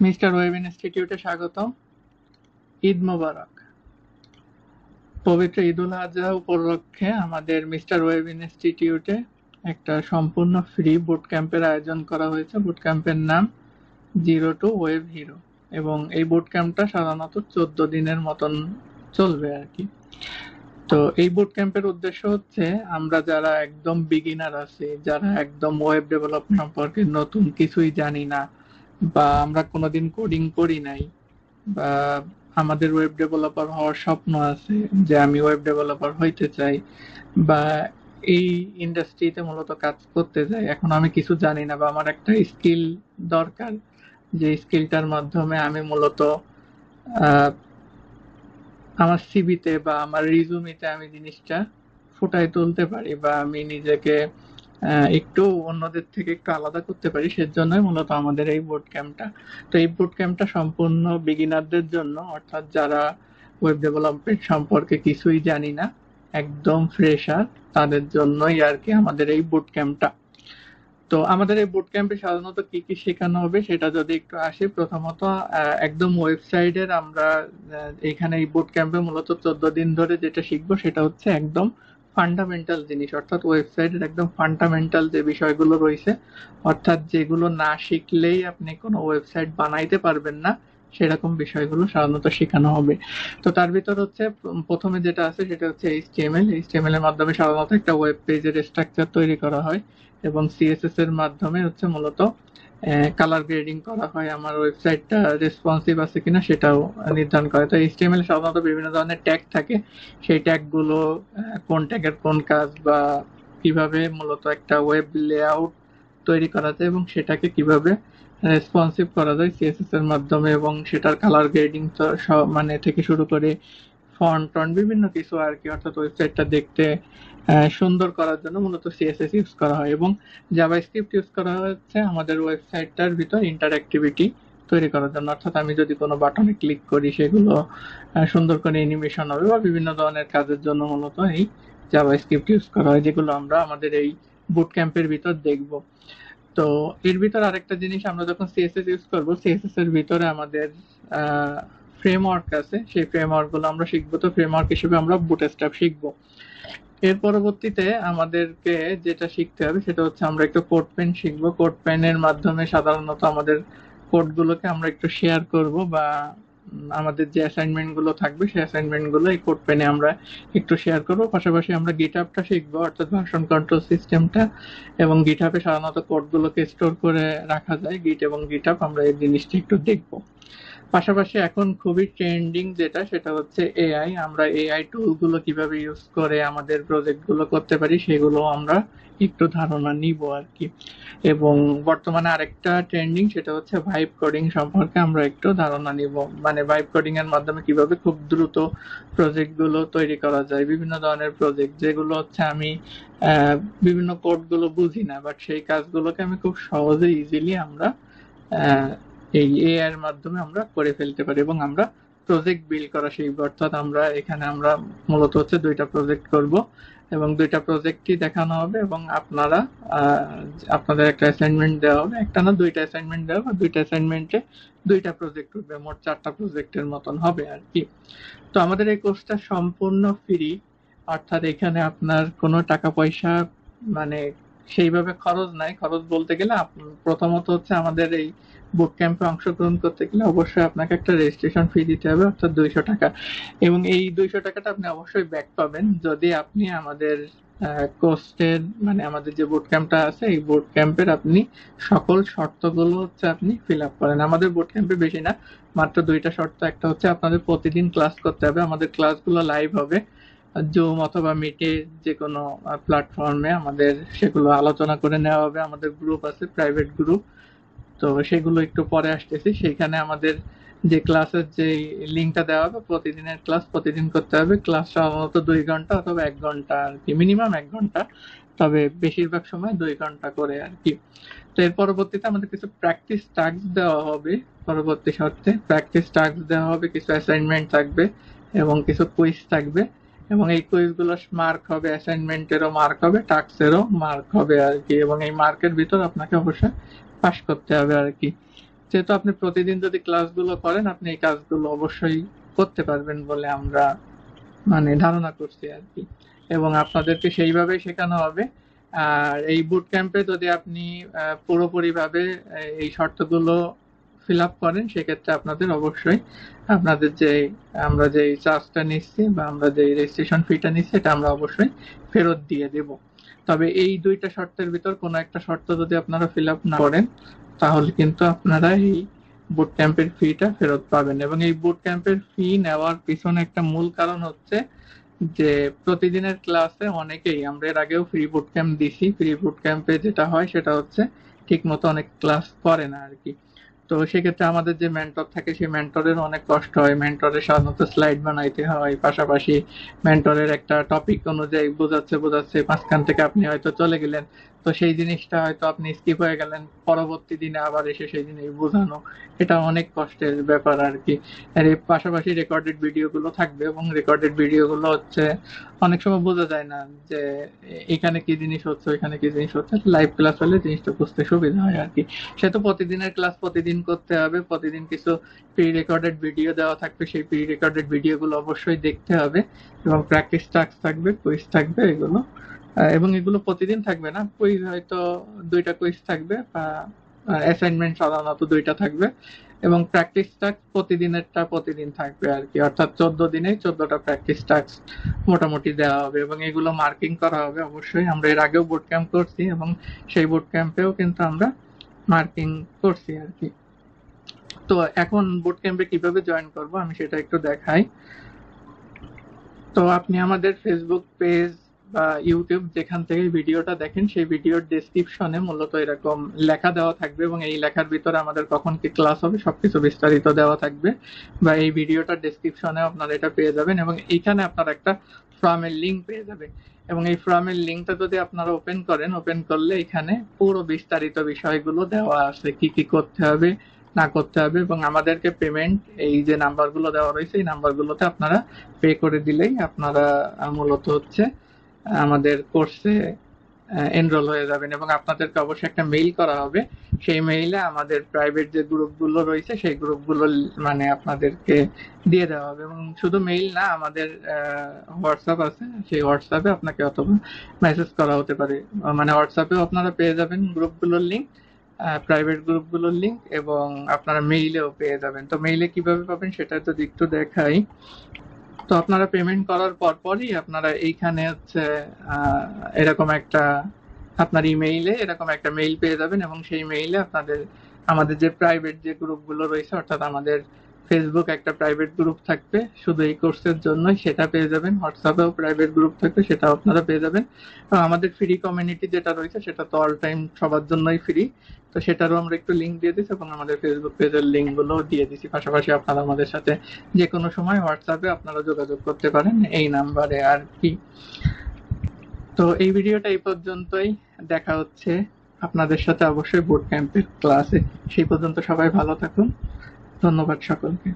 Mister web ইনস্টিটিউটে স্বাগতম। ঈদ মোবারক। পবিত্র ঈদুল আজহা উপলক্ষে আমাদের মিস্টার ওয়েব ইনস্টিটিউটে একটা সম্পূর্ণ ফ্রি বুট ক্যাম্পের আয়োজন করা হয়েছে। বুট ক্যাম্পের নাম জিরো টু ওয়েব হিরো, এবং এই বুট ক্যাম্পটা সাধারণত 14 দিনের মতন চলবে আর কি। তো এই বুট ক্যাম্পের উদ্দেশ্য হচ্ছে, আমরা যারা একদম বিগিনার আছি, যারা একদম ওয়েব ডেভেলপমেন্ট সম্পর্কে নতুন, কিছুই জানি না, বা আমরা কোনোদিন কোডিং করি নাই, বা আমাদের ওয়েব ডেভেলপার হওয়ার স্বপ্ন আছে, যে আমি ওয়েব ডেভেলপার হইতে চাই, বা এই ইন্ডাস্ট্রিতে মূলত কাজ করতে চাই, এখন আমি কিছু জানি না, বা আমার একটা স্কিল দরকার, যে স্কিলটার মাধ্যমে আমি মূলত আহ, আমার সিভিতে বা আমার রিজুমিতে আমি জিনিসটা ফুটায় তুলতে পারি, বা আমি নিজেকে একটু অন্যদের থেকে একটু আলাদা করতে পারি। সেজন্যই মূলত আমাদের এই বুট ক্যাম্পটা। তো এই বুট ক্যাম্পটা সম্পূর্ণ বিগিনারদের জন্য, অর্থাৎ যারা ওয়েব ডেভেলপমেন্ট সম্পর্কে কিছুই জানি না, একদম ফ্রেশার, তাদের জন্যই আর কি আমাদের এই বুট ক্যাম্পটা। তো আমাদের এই বুট ক্যাম্পে সাধারণত কি কি শেখানো হবে সেটা যদি একটু আসি। প্রথমত একদম ওয়েবসাইটের আমরা এখানে এই বুট ক্যাম্পে মূলত 14 দিন ধরে যেটা শিখবো সেটা হচ্ছে একদম ফান্ডামেন্টাল জিনিস, অর্থাৎ ওয়েবসাইটের একদম ফান্ডামেন্টাল যে বিষয়গুলো রয়েছে, অর্থাৎ যেগুলো না শিখলেই আপনি কোনো ওয়েবসাইট বানাইতে পারবেন না, সেরকম বিষয়গুলো সাধারণত শেখানো হবে। তো তার ভিতর হচ্ছে প্রথমে যেটা আছে সেটা হচ্ছে এইচটিএমএল। এইচটিএমএল এর মাধ্যমে সাধারণত একটা ওয়েব পেজের স্ট্রাকচার তৈরি করা হয়, এবং সিএসএস এর মাধ্যমে হচ্ছে মূলত কালার গ্রেডিং করা হয়, আমার ওয়েবসাইটটা রেসপন্সিভ আছে কিনা সেটাও নির্ধারণ করে। তো এইচটিএমএল সাধারণত বিভিন্ন ধরনের ট্যাগ থাকে, সেই ট্যাগগুলো কোন ট্যাগের কোন কাজ, বা কিভাবে মূলত একটা ওয়েব লেআউট তৈরি করা যায় এবং সেটাকে কিভাবে রেসপন্সিভ করা যায় সিএসএস এর মাধ্যমে, এবং সেটার কালার গ্রেডিং তো সব মানে থেকে শুরু করে ফন্ট টন্ট বিভিন্ন কিছু আর কি, অর্থাৎ ওয়েবসাইটটা দেখতে সুন্দর করার জন্য মূলত সিএসএস ইউজ করা হয়। এবং জাভাস্ক্রিপ্ট ইউজ করা হচ্ছে আমাদের ওয়েবসাইটটার ভিতর ইন্টারঅ্যাক্টিভিটি তৈরি করার জন্য, অর্থাৎ আমি যদি কোনো বাটনে ক্লিক করি সেগুলো সুন্দর করে অ্যানিমেশন হবে, বা বিভিন্ন ধরনের কাজের জন্য মূলত এই জাভাস্ক্রিপ্ট ইউজ করা হয়, যেগুলো আমরা আমাদের এই বুট ক্যাম্পের ভিতর দেখব। তো এর ভিতর আরেকটা জিনিস, আমরা যখন সিএসএস ইউজ করব, সিএসএস এর ভিতরে আমাদের ফ্রেমওয়ার্ক আছে, সেই ফ্রেমওয়ার্ক গুলো আমরা শিখবো। তো ফ্রেমওয়ার্ক হিসেবে আমরা বুটস্ট্র্যাপ শিখবো। এর পরবর্তীতে আমাদেরকে যেটা শিখতে হবে সেটা হচ্ছে আমরা একটু কোড পেন শিখবো। কোড পেনের মাধ্যমে সাধারণত আমাদের কোডগুলোকে আমরা একটু শেয়ার করব, বা আমাদের যে অ্যাসাইনমেন্ট গুলো থাকবে সেই অ্যাসাইনমেন্ট গুলো এই কোড পেনে আমরা একটু শেয়ার করব। পাশাপাশি আমরা গিটহাবটা শিখবো, অর্থাৎ ভার্সন কন্ট্রোল সিস্টেমটা, এবং গিটহাবে সাধারণত কোডগুলোকে স্টোর করে রাখা যায়, গিট এবং গিটহাব, আমরা এই জিনিসটা একটু দেখবো। পাশাপাশি এখন খুবই ট্রেন্ডিং যেটা, সেটা হচ্ছে এআই। আমরা এআই টুল গুলো কিভাবে ইউজ করে আমাদের প্রজেক্ট গুলো করতে পারি সেগুলো আমরা একটু ধারণা নিব আর কি। এবং বর্তমানে আরেকটা ট্রেন্ডিং সেটা হচ্ছে ভাইব কোডিং সম্পর্কে আমরা একটু ধারণা নিব, মানে ভাইব কোডিং এর মাধ্যমে কিভাবে খুব দ্রুত প্রজেক্ট গুলো তৈরি করা যায়, বিভিন্ন ধরনের প্রজেক্ট যেগুলো হচ্ছে আমি বিভিন্ন কোড গুলো বুঝি না, বাট সেই কাজগুলোকে আমি খুব সহজে ইজিলি আমরা আহ, এই এআই এর মাধ্যমে আমরা করে ফেলতে পারি, এবং আমরা প্রজেক্ট বিল্ড করা শিখবো। অর্থাৎ আমরা এখানে আমরা মূলত হচ্ছে দুইটা প্রজেক্ট করব, এবং দুইটা প্রজেক্টই দেখানো হবে, এবং আপনারা আপনাদের একটা অ্যাসাইনমেন্ট দেওয়া হবে, একটা না দুইটা অ্যাসাইনমেন্ট দেওয়া হবে, দুইটা অ্যাসাইনমেন্টে দুইটা প্রজেক্ট উঠবে, মোট 4টা প্রজেক্টের মতন হবে আর কি। তো আমাদের এই কোর্সটা সম্পূর্ণ ফ্রি, অর্থাৎ এখানে আপনার কোনো টাকা পয়সা মানে সেইভাবে খরচ নাই। খরচ বলতে গেলে প্রথমত হচ্ছে আমাদের এই বুট ক্যাম্পে অংশগ্রহণ করতে গেলে অবশ্যই আপনাকে একটা রেজিস্ট্রেশন ফি দিতে হবে, অর্থাৎ 200 টাকা। এবং এই 200 টাকাটা আপনি অবশ্যই ব্যাক পাবেন যদি আপনি আমাদের কোর্সের মানে আমাদের যে বুট ক্যাম্পটা আছে এই বুট ক্যাম্পের আপনি সকল শর্তগুলো হচ্ছে আপনি ফিল আপ করেন। আমাদের বুট ক্যাম্পে বেশি না, মাত্র দুইটা শর্ত। একটা হচ্ছে আপনাদের প্রতিদিন ক্লাস করতে হবে, আমাদের ক্লাসগুলো লাইভ হবে জুম অথবা মিটে, যে কোনো প্ল্যাটফর্মে আমাদের সেগুলো আলোচনা করে নেওয়া হবে। আমাদের গ্রুপ আছে, প্রাইভেট গ্রুপ, তো সেগুলো একটু পরে আসতেছি। সেইখানে আমাদের যে ক্লাসের যে লিঙ্কটা দেওয়া হবে, প্রতিদিনের ক্লাস প্রতিদিন করতে হবে। ক্লাস সাধারণত 2 ঘন্টা অথবা 1 ঘন্টা আর কি, মিনিমাম 1 ঘন্টা, তবে বেশিরভাগ সময় 2 ঘন্টা করে আর কি। তো এর পরবর্তীতে আমাদের কিছু প্র্যাকটিস টাস্ক দেওয়া হবে, পরবর্তী শর্তে প্র্যাকটিস টাস্ক দেওয়া হবে, কিছু অ্যাসাইনমেন্ট থাকবে এবং কিছু কুইজ থাকবে, এবং এই কুইজগুলো মার্ক হবে, অ্যাসাইনমেন্টেরও মার্ক হবে, টাস্কেরও মার্ক হবে আর কি, এবং এই মার্কের ভিতর আপনাকে অবশ্যই পাস করতে হবে আর কি। যেহেতু আপনি প্রতিদিন যদি ক্লাসগুলো করেন, আপনি এই কাজগুলো অবশ্যই করতে পারবেন বলে আমরা ধারণা করছি আর কি, এবং আপনাদেরকে সেইভাবেই শেখানো হবে। আর এই বুট ক্যাম্পে যদি আপনি পুরোপুরি ভাবে এই শর্তগুলো ফিল আপ করেন, সেক্ষেত্রে আপনাদের অবশ্যই আপনাদের যে আমরা যে চার্জটা নিচ্ছি বা আমরা যে রেজিস্ট্রেশন ফিটা নিচ্ছি, এটা আমরা অবশ্যই ফেরত দিয়ে দেব। তবে এই দুইটা শর্তের ভিতর কোনো একটা শর্ত যদি আপনারা ফিল আপ না করেন, তাহলে কিন্তু আপনারা এই বুট ক্যাম্পের ফিটা ফেরত পাবেন। এবং এই বুট ক্যাম্পের ফি নেওয়ার পিছনে একটা মূল কারণ হচ্ছে যে প্রতিদিনের ক্লাসে অনেকেই, আমরা এর আগেও ফ্রি বুট ক্যাম্প দিছি, ফ্রি বুট ক্যাম্পে যেটা হয় সেটা হচ্ছে ঠিক মতো অনেক ক্লাস করে না আর কি। তো সেক্ষেত্রে আমাদের যে মেন্টর থাকে, সেই মেন্টরের অনেক কষ্ট হয়, মেন্টরের সাধারণত স্লাইড বানাইতে হয়, পাশাপাশি মেন্টরের একটা টপিক অনুযায়ী বোঝাচ্ছে, মাঝখান থেকে আপনি হয়তো চলে গেলেন, তো সেই জিনিসটা হয়তো আপনি স্কিপ হয়ে গেলেন, পরবর্তী দিনে আবার এসে সেই জিনিস বোঝানো, এটা অনেক কষ্টের ব্যাপার আর কি। আর এর পাশাপাশি রেকর্ডেড ভিডিওগুলো থাকবে, এবং রেকর্ডেড ভিডিওগুলো হচ্ছে অনেক সময় বোঝা যায় না যে এখানে কি জিনিস হচ্ছে, ওইখানে কি জিনিস হচ্ছে। লাইভ ক্লাস হলে জিনিসটা বুঝতে সুবিধা হয় আর কি। সে তো প্রতিদিনের ক্লাস প্রতিদিন করতে হবে, প্রতিদিন কিছু প্রি রেকর্ডেড ভিডিও দেওয়া থাকবে, সেই প্রি রেকর্ডেড ভিডিওগুলো অবশ্যই দেখতে হবে, এবং প্র্যাকটিস টাস্ক থাকবে, কুইজ থাকবে এগুলো। এবং এগুলো প্রতিদিন থাকবে না, কুইজ হয়তো 2টা কুইজ থাকবে, বা অ্যাসাইনমেন্ট সাধারণত 2টা থাকবে, এবং প্র্যাকটিস টাস্ক প্রতিদিনেরটা প্রতিদিন থাকবে আর কি। অর্থাৎ 14 দিনে 14টা প্র্যাকটিস টাস্ক মোটামুটি দেওয়া হবে, এবং এগুলো মার্কিং করা হবে অবশ্যই। আমরা এর আগেও বুট ক্যাম্প করছি, এবং সেই বুট ক্যাম্পেও কিন্তু আমরা মার্কিং করছি আর কি। তো এখন বুট ক্যাম্পে কিভাবে জয়েন করব আমি সেটা একটু দেখাই। তো আপনি আমাদের ফেসবুক পেজ বা ইউটিউব যেখান থেকে ভিডিওটা দেখেন, সেই ভিডিওর ডেসক্রিপশনে মূলত এরকম লেখা দেওয়া থাকবে, এবং এই লেখার ভিতরে আমাদের কখন কি ক্লাস হবে সবকিছু বিস্তারিত দেওয়া থাকবে, বা এই ভিডিওটার ডেসক্রিপশনে আপনারা এটা পেয়ে যাবেন, এবং এইখানে আপনারা একটা ফর্মের লিঙ্ক পেয়ে যাবেন। এবং এই ফর্মের লিঙ্কটা যদি আপনারা ওপেন করেন, ওপেন করলে এখানে পুরো বিস্তারিত বিষয়গুলো দেওয়া আছে, কি কি করতে হবে না করতে হবে, এবং আমাদেরকে পেমেন্ট এই যে নাম্বারগুলো দেওয়া রয়েছে, এই নাম্বারগুলোতে আপনারা পে করে দিলেই আপনারা মূলত হচ্ছে আমাদের কোর্সে এনরোল হয়ে যাবেন। এবং আপনাদেরকে অবশ্যই একটা মেইল করা হবে, সেই মেইলে আমাদের প্রাইভেট যে গ্রুপগুলো রয়েছে সেই গ্রুপগুলো আপনাদেরকে দিয়ে দেওয়া হবে। এবং শুধু মেইল না, আমাদের হোয়াটসঅ্যাপ আছে, সেই হোয়াটসঅ্যাপে আপনাকে অথবা মেসেজ করা হতে পারে, হোয়াটসঅ্যাপেও আপনারা পেয়ে যাবেন গ্রুপগুলোর লিঙ্ক, প্রাইভেট গ্রুপগুলোর লিঙ্ক, এবং আপনারা মেইলেও পেয়ে যাবেন। তো মেইলে কিভাবে পাবেন সেটা যদি একটু দেখাই। তো আপনারা পেমেন্ট করার পরই আপনারা এইখানে হচ্ছে এরকম একটা আপনার ইমেইলে এরকম একটা মেইল পেয়ে যাবেন, এবং সেই মেইলে আপনাদের আমাদের যে প্রাইভেট যে গ্রুপগুলো রয়েছে, অর্থাৎ আমাদের ফেসবুক একটা প্রাইভেট গ্রুপ থাকবে শুধু এই কোর্সের জন্যই, সেটা পেয়ে যাবেন। হোয়াটসঅ্যাপেও প্রাইভেট গ্রুপ থাকবে, সেটাও আপনারা পেয়ে যাবেন। আমাদের ফ্রি কমিউনিটি যেটা রয়েছে সেটা তো অল টাইম সবার জন্যই ফ্রি, তো সেটারও আমরা একটু লিঙ্ক দিয়ে দিচ্ছি, এবং আমাদের ফেসবুক পেজের লিঙ্কগুলো দিয়ে দিচ্ছি। পাশাপাশি আপনারা আমাদের সাথে যে কোনো সময় হোয়াটসঅ্যাপে আপনারা যোগাযোগ করতে পারেন এই নাম্বারে আর কি। তো এই ভিডিওটা এই পর্যন্তই, দেখা হচ্ছে আপনাদের সাথে অবশ্যই বুট ক্যাম্পের ক্লাসে। সেই পর্যন্ত সবাই ভালো থাকুন, ধন্যবাদ সকলকে।